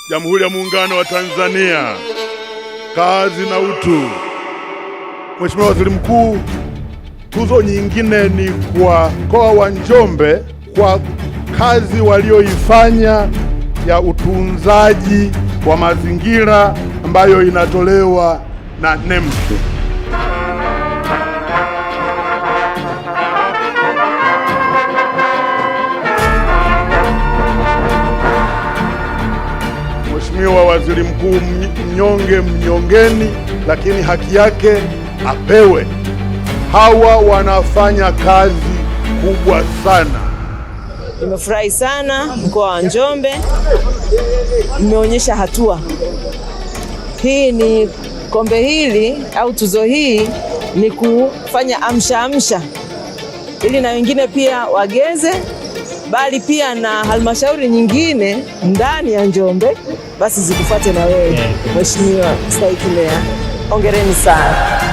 Jamhuri ya Muungano wa Tanzania, kazi na utu. Mheshimiwa Waziri Mkuu, tuzo nyingine ni kwa mkoa wa Njombe kwa kazi walioifanya ya utunzaji wa mazingira ambayo inatolewa na NEMC. Mheshimiwa Waziri Mkuu, mnyonge mnyongeni, lakini haki yake apewe. Hawa wanafanya kazi kubwa sana. Nimefurahi sana mkoa wa Njombe imeonyesha hatua. Hii ni kombe hili au tuzo hii ni kufanya amsha ili na wengine pia wageze, bali pia na halmashauri nyingine ndani ya Njombe basi zikufuate na wewe. Mheshimiwa Mstahiki Meya, hongereni sana.